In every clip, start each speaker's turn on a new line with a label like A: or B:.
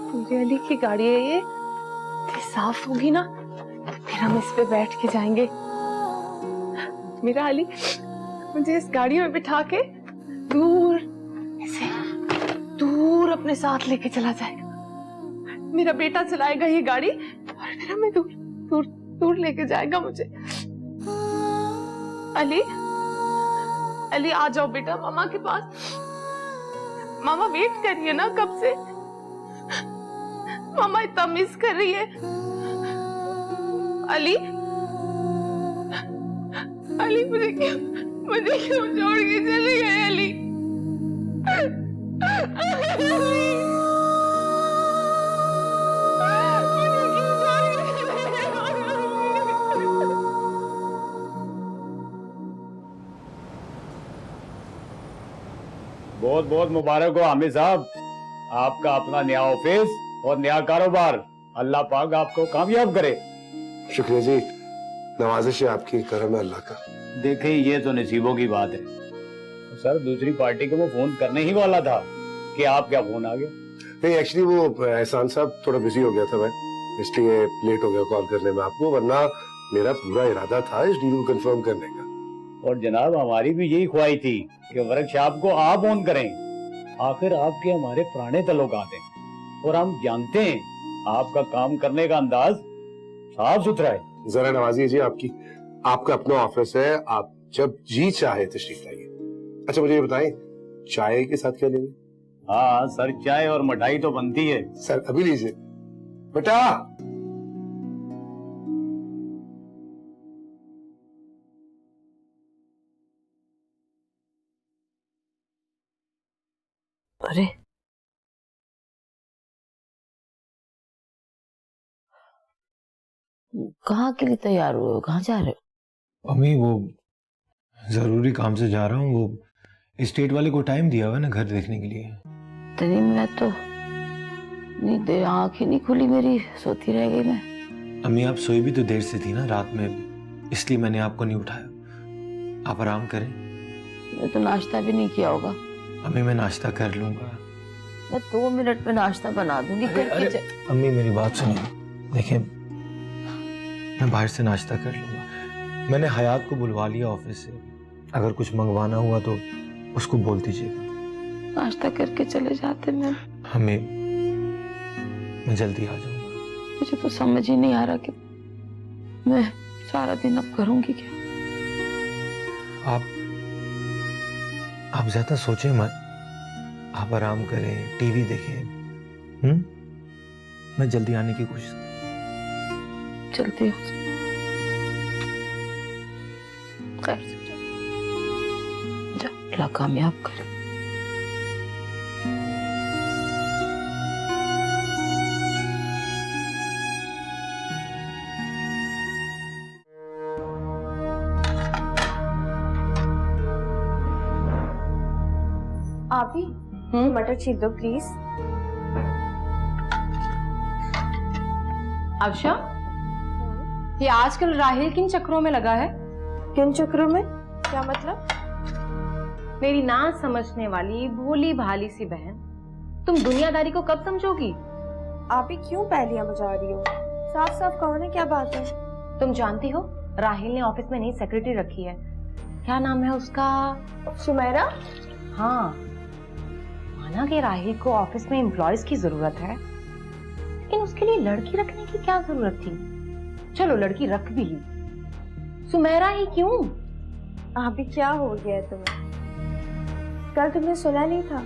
A: पूरे अली की गाड़ी है ये साफ होगी ना, फिर हम इस पे बैठ के जाएंगे। मेरा अली मुझे इस गाड़ी में बिठा के दूर, ऐसे दूर अपने साथ लेके चला जाएगा। मेरा बेटा चलाएगा ये गाड़ी और फिर हमें दूर दूर दूर लेके जाएगा मुझे। अली, अली आ जाओ बेटा मामा के पास। मामा वेट कर रही है ना कब से, मामा इतना मिस कर रही है। अली, अली मुझे क्यों छोड़ के चली गई अली?
B: बहुत बहुत मुबारक हो आमिर साहब, आपका अपना नया ऑफिस और नया कारोबार। अल्लाह पाक आपको कामयाब करे।
C: शुक्रिया जी, नवाजिश है आपकी, करम है अल्लाह का।
B: देखिए ये तो नसीबों की बात है। सर दूसरी पार्टी को वो फोन करने ही वाला था कि आप क्या फोन आ गया।
C: नहीं एक्चुअली वो एहसान साहब थोड़ा बिजी हो गया था मैं, इसलिए लेट हो गया कॉल करने में आपको, वरना मेरा पूरा इरादा था इस डील को कंफर्म करने का।
B: और जनाब हमारी भी यही ख्वाहिश थी कि वर्कशॉप को आप ऑन करें। आखिर आपके हमारे पुराने तल्लुकात हैं और हम जानते हैं आपका काम करने का अंदाज साफ सुथरा है।
C: जरा नवाजिए जी, आपका अपना ऑफिस है, आप जब जी चाहे तशरीफ लाइए। अच्छा मुझे ये बताएं, चाय के साथ क्या लेंगे?
B: हाँ सर, चाय और मिठाई तो बनती है।
C: सर अभी लीजिए बेटा।
D: अरे कहाँ के लिए तैयार हुए हो, कहाँ जा रहे हो?
E: अम्मी वो जरूरी काम से जा रहा हूँ, वो स्टेट वाले को टाइम दिया हुआ है ना घर देखने के लिए।
D: तनी मैं तो नींद, आंखें नहीं खुली मेरी, सोती रह गई मैं।
E: अम्मी आप सोई भी तो देर से थी ना रात में, इसलिए मैंने आपको नहीं उठाया। आप आराम करें।
D: मैं तो नाश्ता भी नहीं किया होगा।
E: अम्मी मैं नाश्ता कर लूंगा।
D: मैं 2 मिनट में नाश्ता बना दूंगी।
E: अम्मी मेरी बात सुनिए, देखिए मैं बाहर से नाश्ता कर लूंगा। मैंने हयात को बुलवा लिया ऑफिस से, अगर कुछ मंगवाना हुआ तो उसको बोल दीजिएगा।
D: नाश्ता करके चले जाते मैं
E: जल्दी आ जाऊंगा।
D: मुझे तो समझ ही नहीं आ रहा कि मैं सारा दिन अब करूंगी क्या।
E: आप ज्यादा सोचें मत, आप आराम करें, टीवी देखें। मैं जल्दी आने की कोशिश
D: जल्दी हो खैर से जा, अल्लाह कामयाब करे।
F: आप ही मटर छील दो प्लीज।
G: अवशा, ये आजकल राहिल किन चक्रों में लगा है?
F: किन चक्रों में? क्या मतलब?
G: मेरी ना समझने वाली भोली भाली सी बहन, तुम दुनियादारी को कब समझोगी?
F: आप ही क्यों पहलियां बजा रही हो? साफ साफ कहो ना क्या बात है।
G: तुम जानती हो राहिल ने ऑफिस में नई सेक्रेटरी रखी है। क्या नाम है उसका?
F: सुमेरा।
G: हाँ, माना कि राहिल को ऑफिस में एम्प्लॉयज की जरूरत है, लेकिन उसके लिए लड़की रखने की क्या जरूरत थी? चलो लड़की रख भी ली, सुमेरा ही क्यों?
F: अभी क्या हो गया है तुम्हें? कल तुमने सुना नहीं था,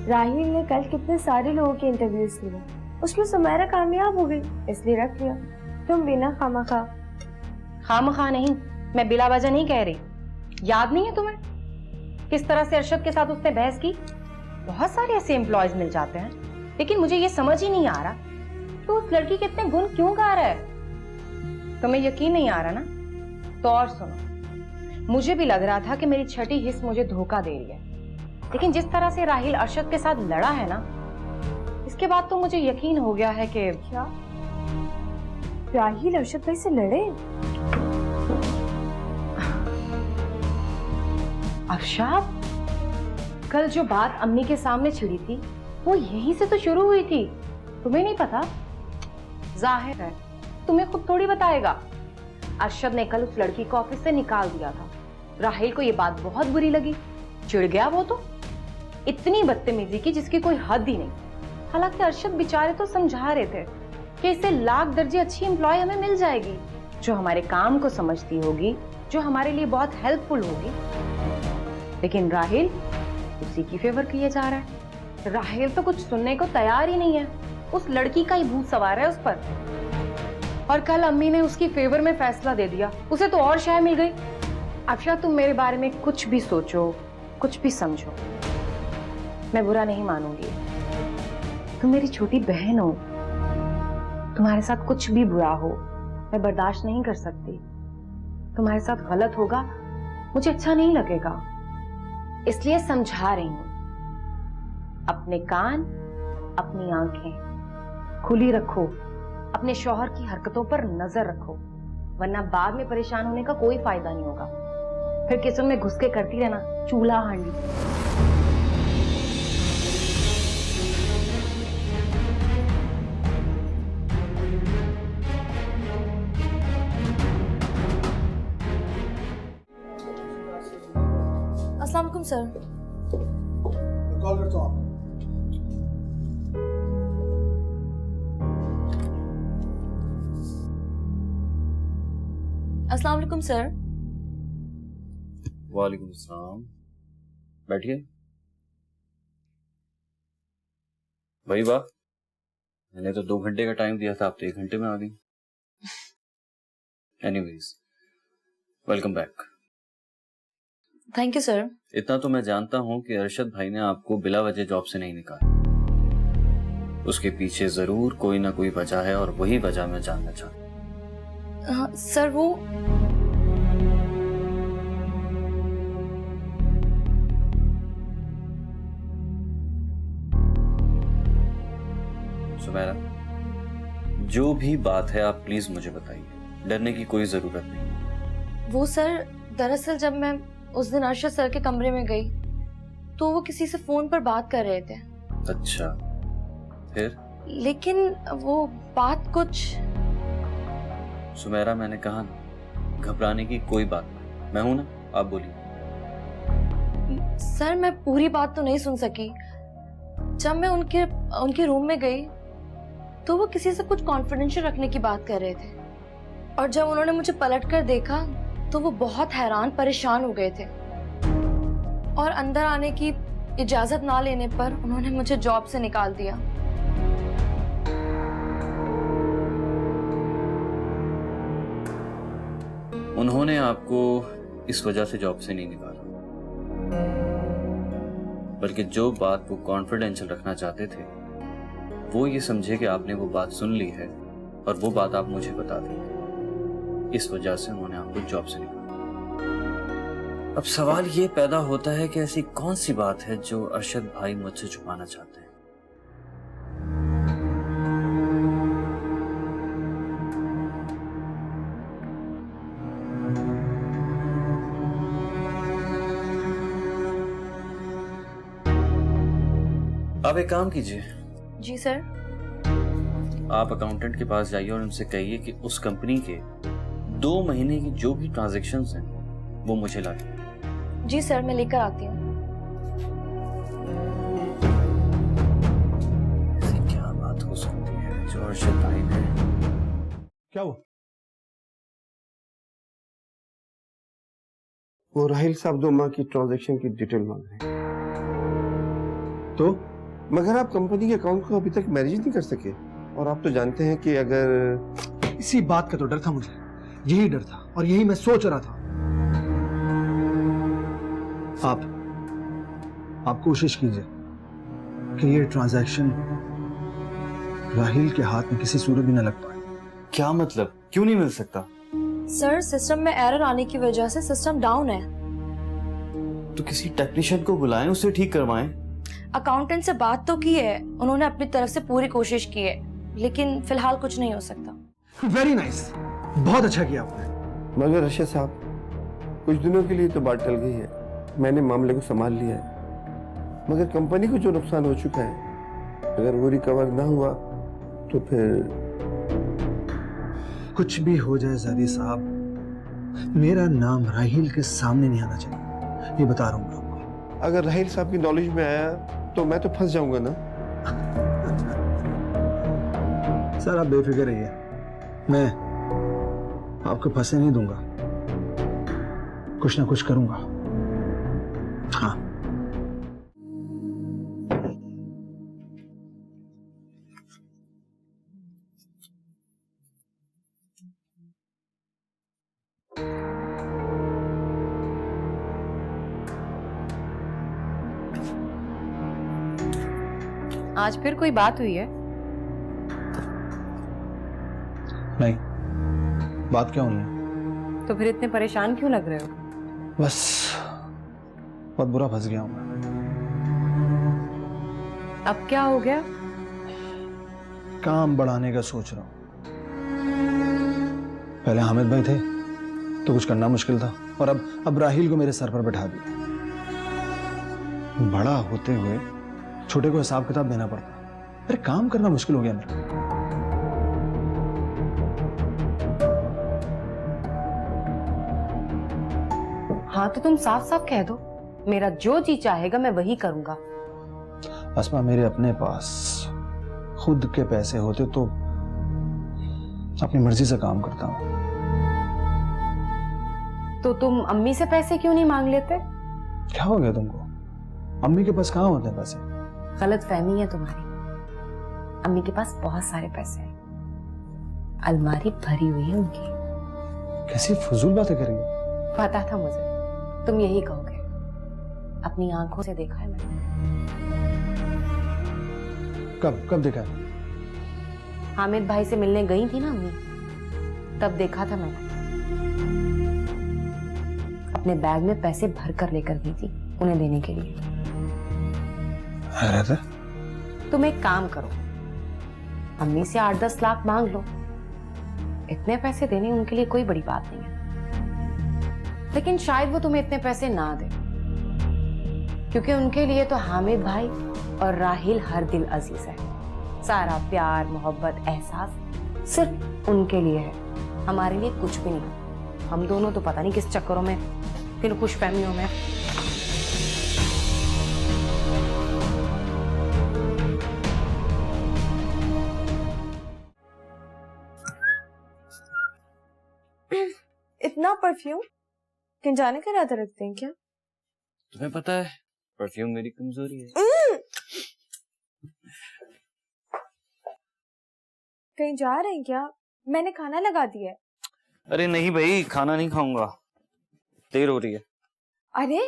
F: राहिल ने कल कितने सारे लोगों के इंटरव्यूज लिए, उसमें सुमेरा कामयाब हो गई, इसलिए रख लिया। तुम बिना खामखा नहीं, मैं बिला वजह नहीं कह रही। याद नहीं है तुम्हें किस तरह से अरशद के साथ उसने बहस की? बहुत सारे ऐसे एम्प्लॉयज मिल जाते हैं, लेकिन मुझे ये समझ ही नहीं आ रहा तो उस लड़की के इतने गुण क्यों गा रहा है। तुम्हें यकीन नहीं आ रहा ना? तो और सुनो, मुझे भी लग रहा था कि मेरी छठी हिस्स मुझे धोखा दे रही है, लेकिन जिस तरह से राहिल अरशद के साथ लड़ा है ना, इसके बाद तो मुझे यकीन हो गया है कि क्या राहिल अरशद भाई से लड़े?
G: अफशाब, कल जो बात अम्मी के सामने छिड़ी थी वो यहीं से तो शुरू हुई थी। तुम्हें नहीं पता? जाहिर है तुम्हें खुद थोड़ी बताएगा। अरशद ने कल उस लड़की को ऑफिस से निकाल दिया था। राहिल को ये बात बहुत बुरी लगी, चिढ़ गया वो तो। इतनी बदतमीजी की जिसकी कोई हद ही नहीं। हालांकि अरशद बेचारे तो समझा रहे थे कि इससे लाख दर्जे अच्छी एम्प्लॉय हमें मिल जाएगी, जो हमारे काम को समझती होगी, जो हमारे लिए बहुत हेल्पफुल होगी। लेकिन राहिल उसी की फेवर किए जा रहा है। राहिल तो कुछ सुनने को तैयार ही नहीं है। उस लड़की का ही भूत सवार है उस पर। और कल अम्मी ने उसकी फेवर में फैसला दे दिया, उसे तो और शय मिल गई। अफशा तुम मेरे बारे में कुछ भी सोचो, कुछ भी समझो, मैं बुरा नहीं मानूंगी। तुम मेरी छोटी बहन हो, तुम्हारे साथ कुछ भी बुरा हो मैं बर्दाश्त नहीं कर सकती। तुम्हारे साथ गलत होगा मुझे अच्छा नहीं लगेगा, इसलिए समझा रही हूं। अपने कान, अपनी आंखें खुली रखो, अपने शौहर की हरकतों पर नजर रखो, वरना बाद में परेशान होने का कोई फायदा नहीं होगा। फिर किचन में घुस के करती रहना चूल्हा हांडी।
F: अस्सलाम वालेकुम सर।
H: कॉल करता हूँ आपको।
F: अस्सलाम वालेकुम सर।
I: वालेकुम सलाम। बैठिए। भाई वाह, मैंने तो 2 घंटे का टाइम दिया था, आप तो 1 घंटे में आ गई। Anyways, welcome back.
F: Thank you sir.
I: इतना तो मैं जानता हूं कि अरशद भाई ने आपको बिला वजह जॉब से नहीं निकाला। उसके पीछे जरूर कोई ना कोई वजह है और वही वजह मैं जानना चाहता हूं।
F: सर वो
I: सुमैरा, जो भी बात है आप प्लीज मुझे बताइए, डरने की कोई जरूरत नहीं।
F: वो सर, दरअसल जब मैं उस दिन अरशद सर के कमरे में गई तो वो किसी से फोन पर बात कर रहे थे।
I: अच्छा, फिर?
F: लेकिन वो बात कुछ।
I: सुमैरा, मैंने कहा ना, घबराने की कोई बात नहीं, मैं हूं ना, आप बोलिए।
F: सर मैं पूरी बात तो नहीं सुन सकी। जब मैं उनके रूम में गई तो वो किसी से कुछ कॉन्फिडेंशियल रखने की बात कर रहे थे, और जब उन्होंने मुझे पलट कर देखा तो वो बहुत हैरान परेशान हो गए थे, और अंदर आने की इजाजत ना लेने पर उन्होंने मुझे जॉब से निकाल दिया।
I: उन्होंने आपको इस वजह से जॉब से नहीं निकाला, बल्कि जो बात वो कॉन्फिडेंशियल रखना चाहते थे वो ये समझे कि आपने वो बात सुन ली है और वो बात आप मुझे बता दें। इस वजह से उन्होंने आपको जॉब से निकाला। अब सवाल ये पैदा होता है कि ऐसी कौन सी बात है जो अरशद भाई मुझसे छुपाना चाहते हैं। आप एक काम कीजिए।
F: जी सर।
I: आप अकाउंटेंट के पास जाइए और उनसे कहिए कि उस कंपनी के 2 महीने की जो भी ट्रांजैक्शंस हैं वो मुझे ला के।
F: जी सर, मैं लेकर आती हूँ।
I: ऐसी क्या बात हो सकती है जो अरशद भाई ने।
H: क्या हुआ?
C: वो राहिल साहब 2 माह की ट्रांजैक्शन की डिटेल मांग रहे हैं।
H: तो
C: मगर आप कंपनी के अकाउंट को अभी तक मैनेज नहीं कर सके, और आप तो जानते हैं कि अगर
H: इसी बात का तो डर था मुझे, यही डर था और यही मैं सोच रहा था। आप कोशिश कीजिए कि ये ट्रांजैक्शन राहिल के हाथ में किसी सूरत भी न लग पाए।
I: क्या मतलब? क्यों नहीं मिल सकता?
F: सर सिस्टम में एरर आने की वजह से सिस्टम डाउन है।
I: तो किसी टेक्नीशियन को बुलाएं, उसे ठीक करवाएं।
F: अकाउंटेंट से बात तो की है, उन्होंने अपनी तरफ से पूरी कोशिश की है, लेकिन फिलहाल कुछ नहीं हो सकता।
H: वेरी नाइस, बहुत अच्छा किया आपने।
C: मगर रशीद साहब, कुछ दिनों के लिए तो बात टल गई है, मैंने मामले को संभाल लिया है। मगर कंपनी को जो नुकसान हो चुका है, अगर वो रिकवर ना हुआ तो फिर
H: कुछ भी हो जाए जादी साहब, मेरा नाम राहील के सामने नहीं आना चाहिए, ये बता रहा हूँ आपको।
C: अगर राहील साहब की नॉलेज में आया तो मैं तो फंस जाऊंगा ना।
H: सर आप बेफिक्र रहिए, मैं आपको फंसे नहीं दूंगा, कुछ ना कुछ करूंगा। हाँ
G: आज फिर कोई बात हुई है?
H: नहीं, बात क्या होनी है?
G: तो फिर इतने परेशान क्यों लग रहे हो?
H: बस बहुत बुरा फंस गया हूं मैं।
G: अब क्या हो गया?
H: काम बढ़ाने का सोच रहा हूं। पहले हामिद भाई थे तो कुछ करना मुश्किल था, और अब राहील को मेरे सर पर बैठा दिया। बड़ा होते हुए छोटे को हिसाब किताब देना पड़ता। अरे काम करना मुश्किल हो गया मेरा।
G: हाँ तो तुम साफ साफ कह दो, मेरा जो जी चाहेगा मैं वही करूंगा।
H: अस्मा, मेरे अपने पास खुद के पैसे होते तो अपनी मर्जी से काम करता हूं।
G: तो तुम अम्मी से पैसे क्यों नहीं मांग लेते?
H: क्या हो गया तुमको? अम्मी के पास कहाँ होते हैं पैसे?
G: गलत फहमी है तुम्हारी। अम्मी के पास बहुत सारे पैसे हैं, अलमारी भरी हुई है उनकी।
H: कैसी फजूल बातें कर रही हो?
G: पता था मुझे तुम यही कहोगे, अपनी आंखों से देखा है मैंने।
H: कब देखा?
G: हामिद भाई से मिलने गई थी ना अम्मी, तब देखा था मैंने। अपने बैग में पैसे भर कर लेकर गई थी उन्हें देने के लिए।
H: रहते?
G: तुम एक काम करो, अम्मी से 8-10 लाख मांग लो। इतने पैसे देने उनके लिए कोई बड़ी बात नहीं है, लेकिन शायद वो तुम्हें इतने पैसे ना दे, क्योंकि उनके लिए तो हामिद भाई और राहील हर दिल अजीज है। सारा प्यार, मोहब्बत, एहसास सिर्फ उनके लिए है, हमारे लिए कुछ भी नहीं। हम दोनों तो पता नहीं किस चक्करों में, किन खुशफहमियों में।
F: इतना परफ्यूम किन जाने का इरादा रखते हैं क्या?
I: तुम्हें पता है परफ्यूम मेरी कमजोरी है।
F: कहीं जा रहे हैं क्या? मैंने खाना लगा दिया है।
I: अरे नहीं भाई, खाना नहीं खाऊंगा, देर हो रही है।
F: अरे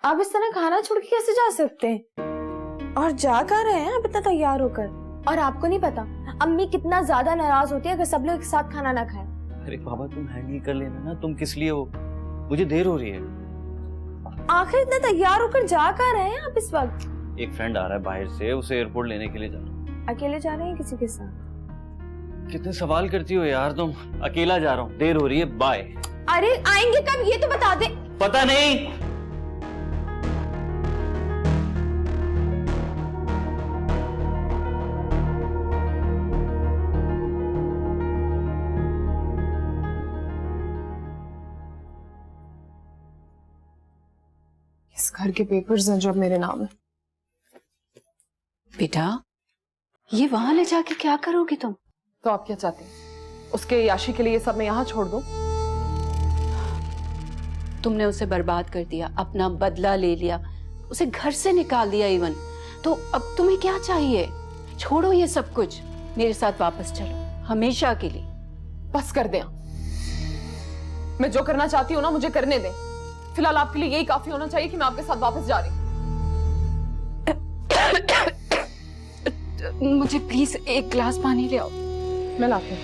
F: आप इस तरह खाना छोड़ के कैसे जा सकते हैं? और जा कहाँ रहे हैं आप इतना तैयार होकर? और आपको नहीं पता अम्मी कितना ज्यादा नाराज होती है अगर सब लोग एक साथ खाना ना खाएं।
I: अरे बाबा तुम हैंडल कर लेना ना, तुम किस लिए हो, मुझे देर हो रही है।
F: आखिर इतना तैयार होकर जा कहाँ रहे हैं आप इस वक्त?
I: एक फ्रेंड आ रहा है बाहर से, उसे एयरपोर्ट लेने के लिए जा रहा हूँ।
F: अकेले जा रहे हैं किसी के साथ?
I: कितने सवाल करती हो यार तुम। अकेला जा रहा हूँ, देर हो रही है, बाय।
F: अरे आएंगे कब ये तो बता दे।
I: पता नहीं।
A: इस घर के पेपर्स हैं जो अब मेरे नाम है।
D: बेटा, ये वहां ले जाके क्या करोगी तुम?
A: तो आप क्या चाहते हैं, उसके याशी के लिए ये सब मैं यहाँ छोड़ दूं?
D: तुमने उसे बर्बाद कर दिया, अपना बदला ले लिया, उसे घर से निकाल दिया इवन। तो अब तुम्हें क्या चाहिए? छोड़ो ये सब कुछ, मेरे साथ वापस चलो हमेशा के लिए।
A: बस कर दें, मैं जो करना चाहती हूँ ना मुझे करने दें। फिलहाल आपके लिए यही काफी होना चाहिए कि मैं आपके साथ वापस जा रही हूँ।
D: मुझे प्लीज एक गिलास पानी ले आओ।
A: मैं लाती हूँ।